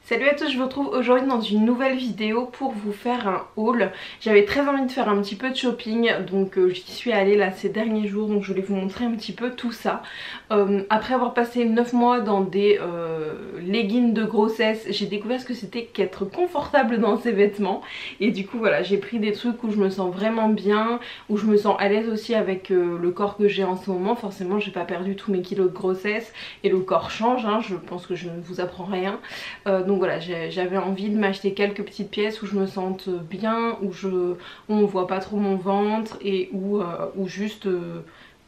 Salut à tous, je vous retrouve aujourd'hui dans une nouvelle vidéo pour vous faire un haul. J'avais très envie de faire un petit peu de shopping, donc j'y suis allée là ces derniers jours, donc je voulais vous montrer un petit peu tout ça. Après avoir passé 9 mois dans des leggings de grossesse, j'ai découvert ce que c'était qu'être confortable dans ses vêtements. Et du coup voilà, j'ai pris des trucs où je me sens vraiment bien, où je me sens à l'aise aussi avec le corps que j'ai en ce moment. Forcément j'ai pas perdu tous mes kilos de grossesse et le corps change, hein, je pense que je ne vous apprends rien. Donc voilà, j'avais envie de m'acheter quelques petites pièces où je me sente bien, où on voit pas trop mon ventre et où juste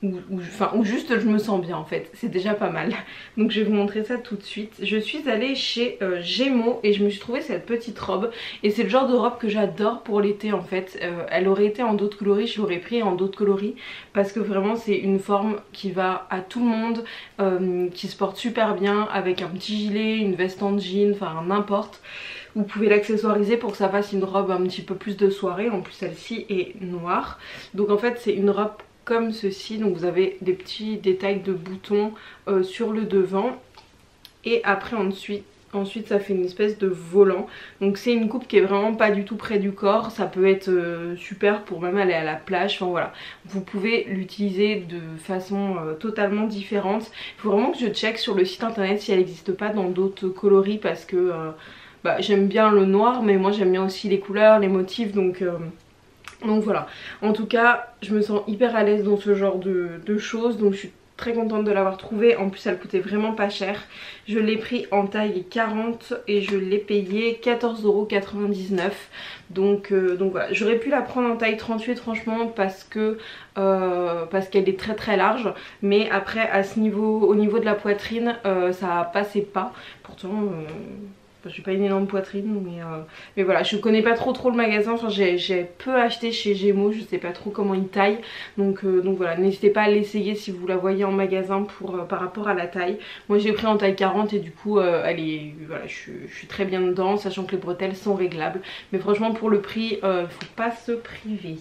où juste je me sens bien en fait, c'est déjà pas mal. Donc je vais vous montrer ça tout de suite. Je suis allée chez Gémeaux et je me suis trouvé cette petite robe. Et c'est le genre de robe que j'adore pour l'été en fait. Elle aurait été en d'autres coloris, je l'aurais pris en d'autres coloris. Parce que vraiment c'est une forme qui va à tout le monde, qui se porte super bien avec un petit gilet, une veste en jean, enfin n'importe. Vous pouvez l'accessoiriser pour que ça fasse une robe un petit peu plus de soirée. En plus celle-ci est noire. Donc en fait c'est une robe comme ceci, donc vous avez des petits détails de boutons sur le devant et après ensuite ça fait une espèce de volant. Donc c'est une coupe qui est vraiment pas du tout près du corps, ça peut être super pour même aller à la plage, enfin voilà. Vous pouvez l'utiliser de façon totalement différente. Il faut vraiment que je check sur le site internet si elle n'existe pas dans d'autres coloris parce que j'aime bien le noir mais moi j'aime bien aussi les couleurs, les motifs donc voilà, en tout cas je me sens hyper à l'aise dans ce genre de choses, donc je suis très contente de l'avoir trouvée. En plus elle coûtait vraiment pas cher, je l'ai pris en taille 40 et je l'ai payé 14,99 €. Donc voilà, j'aurais pu la prendre en taille 38 franchement parce qu'elle est très très large, mais après à ce niveau, au niveau de la poitrine ça passait pas. Pourtant j'ai pas une énorme poitrine mais voilà, je connais pas trop le magasin, enfin j'ai peu acheté chez Gémeaux, je sais pas trop comment ils taillent. Donc voilà, n'hésitez pas à l'essayer si vous la voyez en magasin par rapport à la taille. Moi j'ai pris en taille 40 et du coup voilà, je suis très bien dedans, sachant que les bretelles sont réglables. Mais franchement pour le prix, faut pas se priver.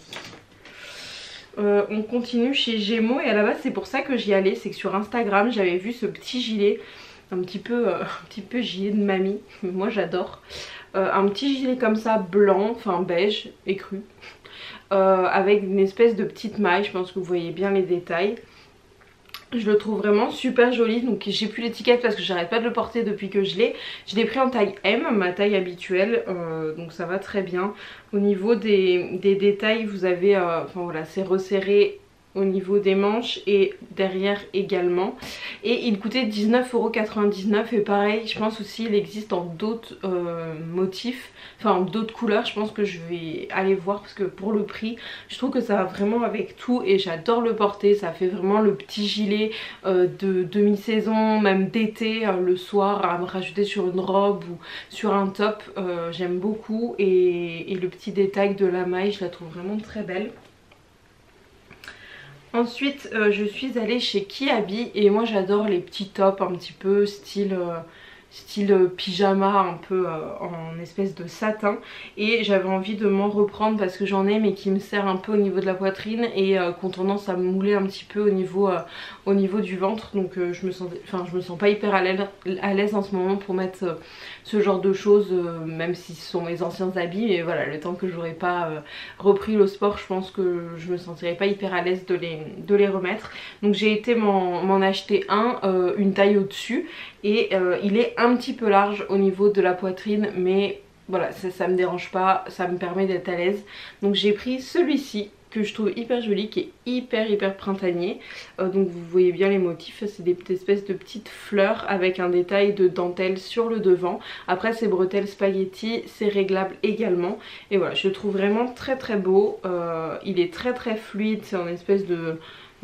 On continue chez Gémeaux et à la base c'est pour ça que j'y allais, c'est que sur Instagram j'avais vu ce petit gilet. Un petit peu gilet de mamie, moi j'adore. Un petit gilet comme ça blanc, enfin beige, écru, avec une espèce de petite maille, je pense que vous voyez bien les détails. Je le trouve vraiment super joli, donc j'ai plus l'étiquette parce que j'arrête pas de le porter depuis que je l'ai. Je l'ai pris en taille M, ma taille habituelle, donc ça va très bien. Au niveau des détails, vous avez, enfin voilà, c'est resserré au niveau des manches et derrière également, et il coûtait 19,99 € et pareil je pense aussi il existe en d'autres motifs, enfin d'autres couleurs. Je pense que je vais aller voir parce que pour le prix je trouve que ça va vraiment avec tout et j'adore le porter. Ça fait vraiment le petit gilet de demi-saison, même d'été, le soir à me rajouter sur une robe ou sur un top. J'aime beaucoup et le petit détail de la maille je la trouve vraiment très belle. Ensuite je suis allée chez Kiabi et moi j'adore les petits tops un petit peu style pyjama, un peu en espèce de satin, et j'avais envie de m'en reprendre parce que j'en ai mais qui me serrent un peu au niveau de la poitrine et qui ont tendance à me mouler un petit peu au niveau du ventre. Donc je me sens pas hyper à l'aise en ce moment pour mettre ce genre de choses, même si ce sont mes anciens habits. Mais voilà, le temps que j'aurais pas repris le sport, je pense que je me sentirais pas hyper à l'aise de les remettre. Donc j'ai été m'en acheter une taille au dessus et il est un petit peu large au niveau de la poitrine, mais voilà, ça me dérange pas, ça me permet d'être à l'aise. Donc j'ai pris celui-ci que je trouve hyper joli, qui est hyper printanier. Donc vous voyez bien les motifs, c'est des espèces de petites fleurs avec un détail de dentelle sur le devant. Après c'est bretelles spaghetti, c'est réglable également. Et voilà, je le trouve vraiment très beau. Il est très fluide, c'est en espèce de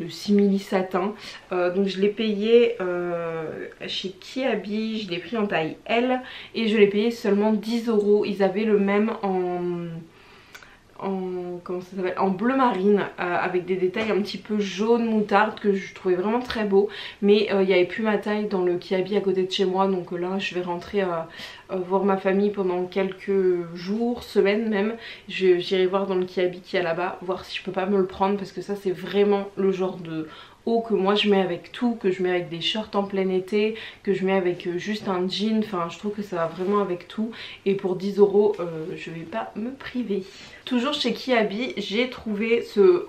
simili satin. Donc je l'ai payé chez Kiabi, je l'ai pris en taille L et je l'ai payé seulement 10 €. Ils avaient le même comment ça s'appelle, en bleu marine, avec des détails un petit peu jaune moutarde que je trouvais vraiment très beau, mais il n'y avait plus ma taille dans le Kiabi à côté de chez moi. Donc là je vais rentrer voir ma famille pendant quelques jours, semaines même. J'irai voir dans le Kiabi qu'il y a là-bas, voir si je peux pas me le prendre parce que ça c'est vraiment le genre de haut que moi je mets avec tout, que je mets avec des shorts en plein été, que je mets avec juste un jean, enfin je trouve que ça va vraiment avec tout et pour 10 € je vais pas me priver. Toujours chez Kiabi, j'ai trouvé ce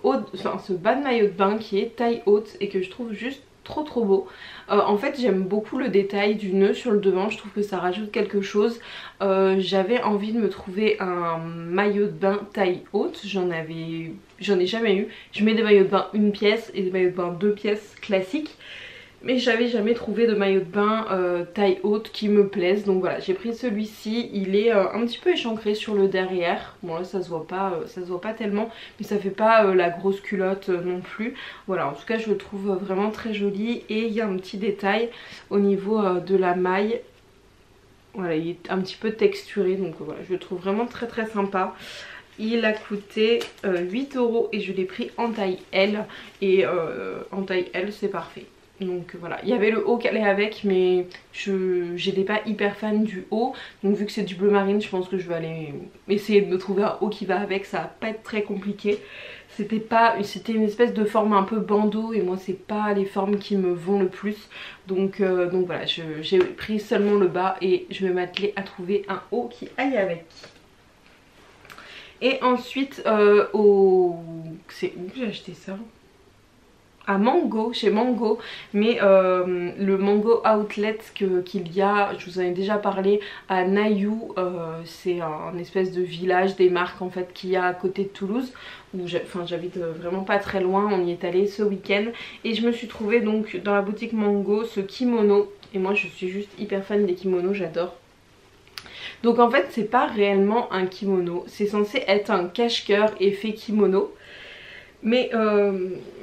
bas de maillot de bain qui est taille haute et que je trouve juste trop beau. En fait j'aime beaucoup le détail du nœud sur le devant, je trouve que ça rajoute quelque chose. J'avais envie de me trouver un maillot de bain taille haute, j'en ai jamais eu. Je mets des maillots de bain une pièce et des maillots de bain 2 pièces classiques, mais j'avais jamais trouvé de maillot de bain taille haute qui me plaise. Donc voilà, j'ai pris celui-ci. Il est un petit peu échancré sur le derrière. Bon là ça se voit pas tellement, mais ça fait pas la grosse culotte non plus. Voilà, en tout cas je le trouve vraiment très joli. Et il y a un petit détail au niveau de la maille. Voilà, il est un petit peu texturé, donc voilà, je le trouve vraiment très sympa. Il a coûté 8 € et je l'ai pris en taille L. Et en taille L c'est parfait. Donc voilà, il y avait le haut qui allait avec, mais j'étais pas hyper fan du haut. Donc vu que c'est du bleu marine, je pense que je vais aller essayer de me trouver un haut qui va avec. Ça va pas être très compliqué. C'était une espèce de forme un peu bandeau et moi c'est pas les formes qui me vont le plus. Donc voilà, j'ai pris seulement le bas et je vais m'atteler à trouver un haut qui aille avec. Et ensuite c'est où que j'ai acheté ça? À Mango, chez Mango, mais le Mango Outlet qu'il y a, je vous en ai déjà parlé, à Nayou, c'est un espèce de village des marques en fait qu'il y a à côté de Toulouse, où j'habite vraiment pas très loin. On y est allé ce week-end et je me suis trouvée donc dans la boutique Mango ce kimono, et moi je suis juste hyper fan des kimonos, j'adore. Donc en fait c'est pas réellement un kimono, c'est censé être un cache-cœur effet kimono. Mais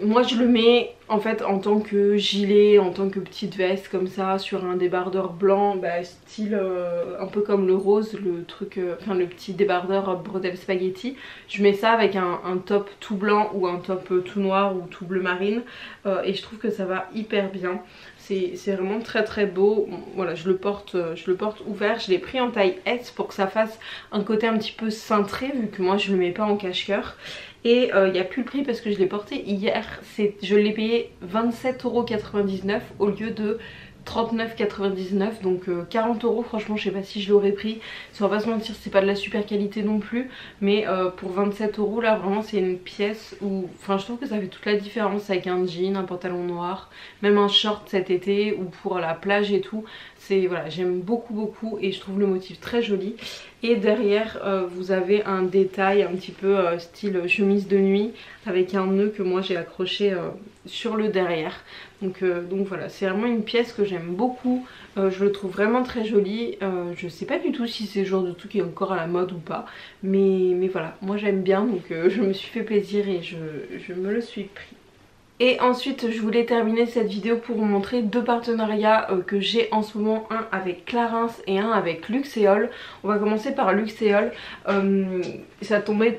moi je le mets en fait en tant que gilet, en tant que petite veste comme ça sur un débardeur blanc, style un peu comme le rose, le truc, le petit débardeur bretelle spaghetti. Je mets ça avec un top tout blanc ou un top tout noir ou tout bleu marine et je trouve que ça va hyper bien. C'est vraiment très beau. Voilà, je le porte ouvert. Je l'ai pris en taille S pour que ça fasse un côté un petit peu cintré vu que moi je le mets pas en cache-cœur. Et il n'y a plus le prix parce que je l'ai porté hier. Je l'ai payé 27,99 € au lieu de 39,99 €, donc 40 € franchement je sais pas si je l'aurais pris. Ça va pas se mentir, c'est pas de la super qualité non plus, mais pour 27 € là vraiment c'est une pièce où je trouve que ça fait toute la différence avec un jean, un pantalon noir, même un short cet été ou pour la plage et tout. Voilà, j'aime beaucoup et je trouve le motif très joli. Et derrière vous avez un détail un petit peu style chemise de nuit avec un nœud que moi j'ai accroché sur le derrière. Donc voilà, c'est vraiment une pièce que j'aime beaucoup. Je le trouve vraiment très joli. Je sais pas du tout si c'est le genre de truc qui est encore à la mode ou pas, mais voilà, moi j'aime bien, donc je me suis fait plaisir et je me le suis pris. Et ensuite je voulais terminer cette vidéo pour vous montrer deux partenariats que j'ai en ce moment, un avec Clarins et un avec Luxéol. On va commencer par Luxéol. Ça tombait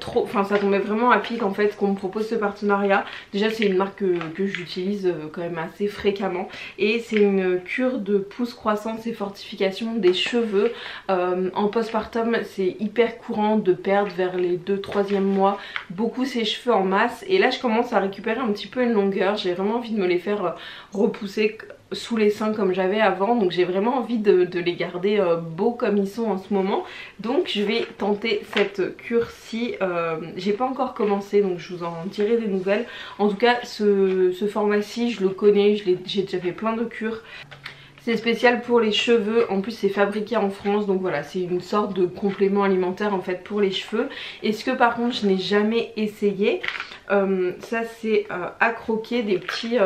vraiment à pic en fait qu'on me propose ce partenariat. Déjà c'est une marque que j'utilise quand même assez fréquemment et c'est une cure de pousse, croissance et fortification des cheveux. En postpartum c'est hyper courant de perdre vers les 2-3e mois beaucoup ses cheveux en masse, et là je commence à récupérer un petit peu une longueur. J'ai vraiment envie de me les faire repousser sous les seins comme j'avais avant, donc j'ai vraiment envie de les garder beaux comme ils sont en ce moment. Donc je vais tenter cette cure-ci. J'ai pas encore commencé donc je vous en dirai des nouvelles. En tout cas ce format-ci je le connais, j'ai déjà fait plein de cures. C'est spécial pour les cheveux, en plus c'est fabriqué en France, donc voilà, c'est une sorte de complément alimentaire en fait pour les cheveux. Et ce que par contre je n'ai jamais essayé, ça c'est à croquer, des petits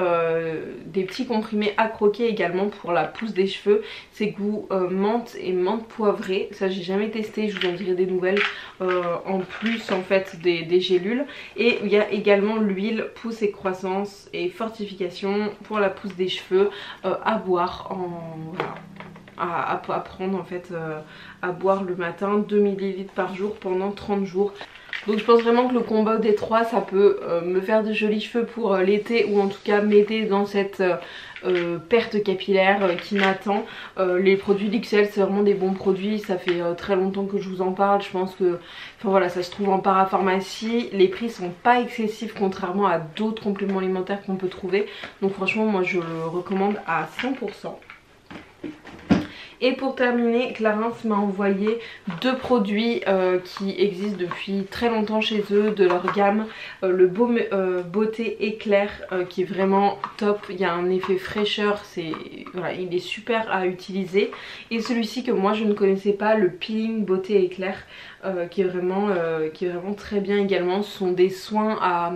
comprimés à croquer également pour la pousse des cheveux. C'est goût menthe et menthe poivrée, ça j'ai jamais testé, je vous en dirai des nouvelles en plus en fait des gélules. Et il y a également l'huile pousse et croissance et fortification pour la pousse des cheveux à boire voilà, à prendre en fait à boire le matin, 2 ml par jour pendant 30 jours. Donc je pense vraiment que le combo des trois ça peut me faire de jolis cheveux pour l'été, ou en tout cas m'aider dans cette perte capillaire qui m'attend. Les produits d'XL c'est vraiment des bons produits, ça fait très longtemps que je vous en parle. Je pense que enfin voilà, ça se trouve en parapharmacie, les prix sont pas excessifs contrairement à d'autres compléments alimentaires qu'on peut trouver. Donc franchement moi je le recommande à 100%. Et pour terminer, Clarins m'a envoyé deux produits qui existent depuis très longtemps chez eux, de leur gamme. Le Baume Beauté Éclair qui est vraiment top, il y a un effet fraîcheur, voilà, il est super à utiliser. Et celui-ci que moi je ne connaissais pas, le Peeling Beauté Éclair. Qui est vraiment très bien également. Ce sont des soins à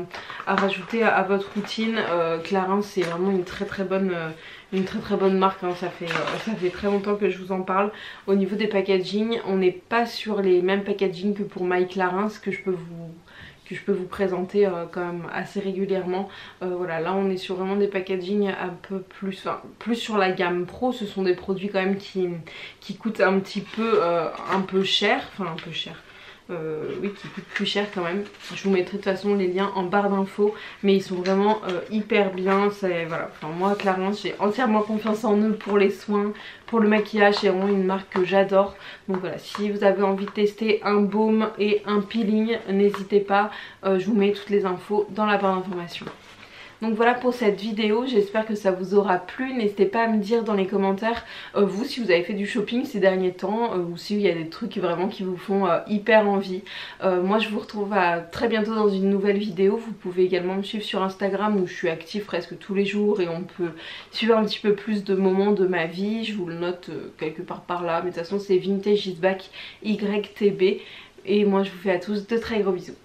rajouter à votre routine. Clarins c'est vraiment une très bonne marque, hein. Ça fait très longtemps que je vous en parle. Au niveau des packaging, on n'est pas sur les mêmes packaging que pour My Clarins que je peux vous présenter quand même assez régulièrement. Voilà, là on est sur vraiment des packaging un peu plus, enfin plus sur la gamme pro. Ce sont des produits quand même qui coûtent un petit peu cher, enfin un peu cher. Oui, qui coûtent plus cher quand même. Je vous mettrai de toute façon les liens en barre d'infos, mais ils sont vraiment hyper bien. Voilà. Enfin, moi Clarins j'ai entièrement confiance en eux pour les soins, pour le maquillage. C'est vraiment une marque que j'adore. Donc voilà, si vous avez envie de tester un baume et un peeling, n'hésitez pas, je vous mets toutes les infos dans la barre d'informations. Donc voilà pour cette vidéo, j'espère que ça vous aura plu. N'hésitez pas à me dire dans les commentaires vous si vous avez fait du shopping ces derniers temps ou s'il y a des trucs vraiment qui vous font hyper envie. Moi je vous retrouve très bientôt dans une nouvelle vidéo. Vous pouvez également me suivre sur Instagram où je suis active presque tous les jours et on peut suivre un petit peu plus de moments de ma vie. Je vous le note quelque part par là, mais de toute façon c'est Vintage is Back YTB. Et moi je vous fais à tous de très gros bisous.